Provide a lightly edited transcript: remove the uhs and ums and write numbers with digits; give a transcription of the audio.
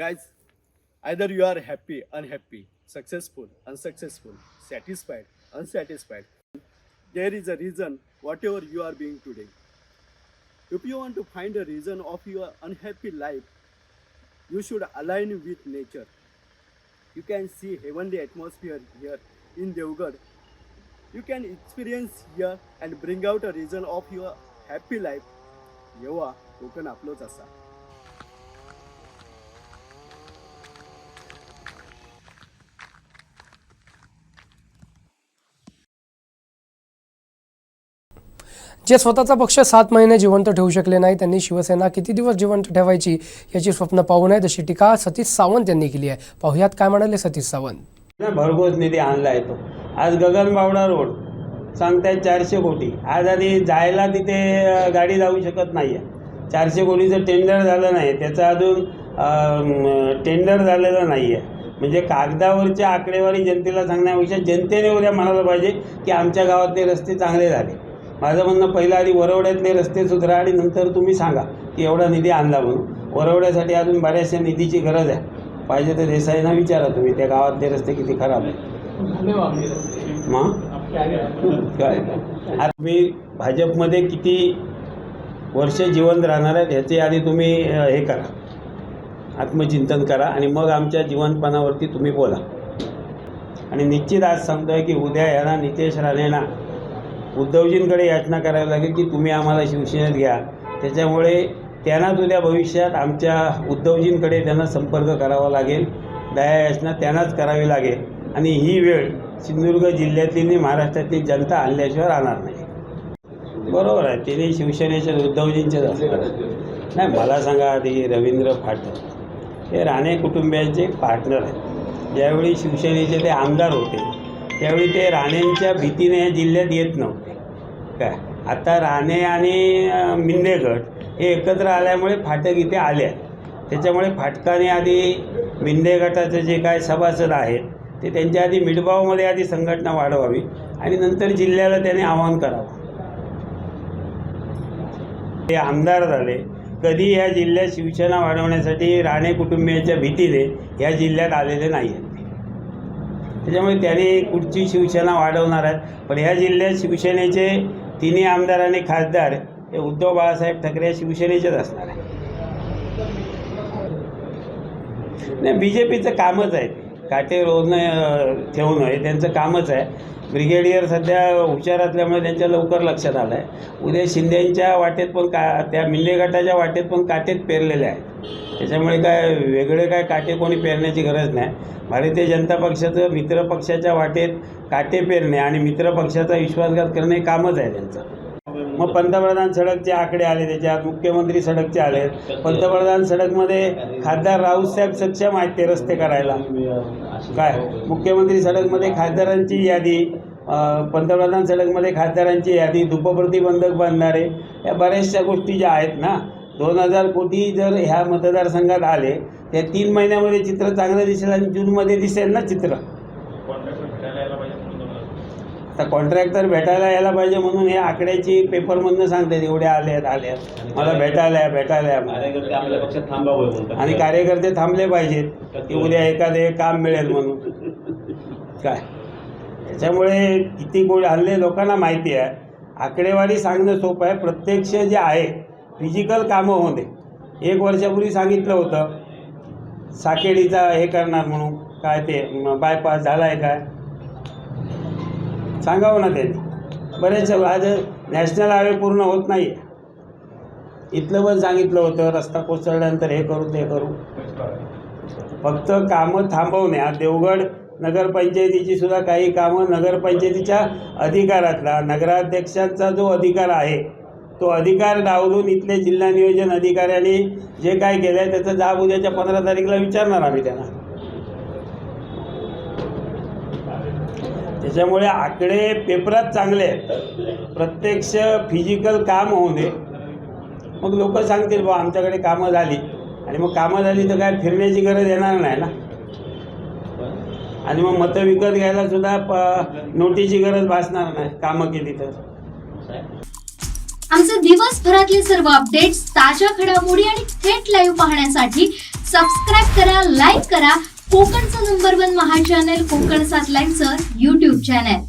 Guys, either you are happy, unhappy, successful, unsuccessful, satisfied, unsatisfied. There is a reason whatever you are being today. If you want to find a reason of your unhappy life, you should align with nature. You can see heavenly atmosphere here in Jagभर. You can experience here and bring out a reason of your happy life. येवा कोकण आपलोच असा. जे स्वतःचा पक्ष 7 महिने जिवंत ठेवू शकले नाही त्यांनी शिवसेना किती दिवस जिवंत ठेवायची याची स्वप्न पाहू नयेत अशी टीका सतीश सावंत यांनी केली आहे. पाहुयात काय म्हणाले सतीश सावंत. भरघोस निधी आणलाय तो. आज गगनबावडा रोड सांगतायत 400 कोटी. आज आधी जायला तिथे गाडी जाऊ शकत नाही आहे. 400 कोटीचं टेंडर झालं नाही, त्याचं अजून टेंडर झालेलं नाही आहे. म्हणजे कागदावरच्या आकडेवारी जनतेला सांगण्यापेक्षा जनतेने उद्या म्हणायला पाहिजे की आमच्या गावातले रस्ते चांगले झाले. माझं म्हणणं पहिलं आधी वरवड्यातले रस्ते सुधारा आणि नंतर तुम्ही सांगा की एवढा निधी आणला म्हणून. वरवड्यासाठी अजून बऱ्याचशा निधीची गरज आहे. पाहिजे तर देसाईंना विचारा तुम्ही त्या गावातले रस्ते किती खराब आहेत. मग काय आता तुम्ही भाजपमध्ये किती वर्ष जिवंत राहणार आहेत ह्याचे आधी तुम्ही हे करा, आत्मचिंतन करा आणि मग आमच्या जिवंतपणावरती तुम्ही बोला. आणि निश्चित आज सांगतोय की उद्या यांना नितेश राणेंना उद्धवजींकडे याचना करावी लागेल की तुम्ही आम्हाला शिवसेनेत घ्या. त्याच्यामुळे त्यांनाच उद्या भविष्यात आमच्या उद्धवजींकडे त्यांना संपर्क करावा लागेल. दया याचना त्यांनाच करावी लागेल. आणि ही वेळ सिंधुदुर्ग जिल्ह्यातली महाराष्ट्रातली जनता आणल्याशिवाय राहणार नाही. बरोबर आहे, तिने शिवसेनेच्या उद्धवजींचेच असणार. नाही मला सांगा, आधी रवींद्र फाटक हे राणे कुटुंबियांचे पार्टनर आहेत. ज्यावेळी शिवसेनेचे ते आमदार होते त्यावेळी ते राणेंच्या भीतीने या जिल्ह्यात येत नव्हते काय. आता राणे आणि मिंदेगड हे एकत्र आल्यामुळे फाटक इथे आले आहेत. त्याच्यामुळे फाटकाने आधी मिंदे गटाचे जे काय सभासद आहेत ते त्यांच्या आधी मिडबावमध्ये आधी संघटना वाढवावी आणि नंतर जिल्ह्याला त्याने आवाहन करावं. ते आमदार झाले कधी ह्या जिल्ह्यात शिवसेना वाढवण्यासाठी राणे कुटुंबियांच्या भीतीने ह्या जिल्ह्यात आलेले नाही आहेत. त्याच्यामुळे त्याने कुठची शिवसेना वाढवणार आहेत. पण ह्या जिल्ह्यात शिवसेनेचे तिन्ही आमदार आणि खासदार हे उद्धव बाळासाहेब ठाकरे या शिवसेनेचेच असणार आहे. नाही बी जे पीचं कामच आहे ते काटे रोजनं ठेवणं हे त्यांचं कामच आहे. ब्रिगेडियर सध्या हुशार असल्यामुळे त्यांच्या लवकर लक्षात आलं आहे. उद्या शिंदेंच्या वाटेत पण त्या मिंदे गटाच्या वाटेत पण काटेच पेरलेले आहेत. त्याच्यामुळे काय वेगळे काय काटे कोणी पेरण्याची गरज नाही. भारतीय जनता पक्षाचं मित्र पक्षाच्या वाटेत काटे पेरणे आणि मित्र पक्षाचा विश्वासघात करणे कामच आहे त्यांचं. मग पंतप्रधान सडकचे आकडे आले, त्याच्यात मुख्यमंत्री सडकचे आले. पंतप्रधान सडकमध्ये खासदार राऊतसाहेब सक्षम आहेत ते रस्ते करायला. काय मुख्यमंत्री सडकमध्ये खासदारांची यादी, पंतप्रधान सडकमध्ये खासदारांची यादी, धूपप्रतिबंधक बांधणारे, या बऱ्याचशा गोष्टी ज्या आहेत ना. 2000 कोटी जर ह्या मतदारसंघात आले त्या 3 महिन्यामध्ये चित्र चांगलं दिसेल आणि जूनमध्ये दिसेल ना चित्र. आता कॉन्ट्रॅक्टर भेटायला यायला पाहिजे म्हणून हे आकड्याची पेपरमधनं सांगतात एवढे आले आहेत मला भेटायला आणि कार्यकर्ते थांबले पाहिजेत की उद्या एखादे काम मिळेल म्हणून काय. त्याच्यामुळे किती गोड हल्ले लोकांना माहिती आहे. आकडेवारी सांगणं सोपं आहे, प्रत्यक्ष जे आहे फिजिकल कामं होते. 1 वर्षापूर्वी सांगितलं होतं साकेडीचा हे करणार म्हणून, काय ते बायपास झाला आहे काय सांगावं ना त्यांनी. बरेचसे आज नॅशनल हायवे पूर्ण होत नाही आहे. इथलं पण सांगितलं होतं रस्ता कोसळल्यानंतर हे करू ते करू. फक्त कामं थांबवणे. आज देवगड नगरपंचायतीची सुद्धा काही कामं नगरपंचायतीच्या अधिकारातला नगराध्यक्षांचा जो अधिकार आहे तो अधिकार डावलून इथले जिल्हा नियोजन अधिकाऱ्यांनी जे काय केलं आहे त्याचा जाब उद्याच्या 15 तारीखला विचारणार आम्ही त्यांना. त्याच्यामुळे आकडे पेपरात चांगले आहेत, प्रत्यक्ष फिजिकल काम होऊ दे. मग लोक सांगतील बा आमच्याकडे कामं झाली आणि मग कामं झाली तर काय फिरण्याची गरज येणार नाही ना. आणि मग मतं विकत घ्यायला सुद्धा नोटीसची गरज भासणार नाही कामं केली तर. आमचे दिवसभरातले सर्व अपडेट्स, ताज्या घडामोडी आणि थेट लाईव्ह पाहण्यासाठी सबस्क्राईब करा, लाईक करा कोकणचं नंबर 1 महा चॅनल कोकणसाद लाईव्हचं YouTube चॅनल.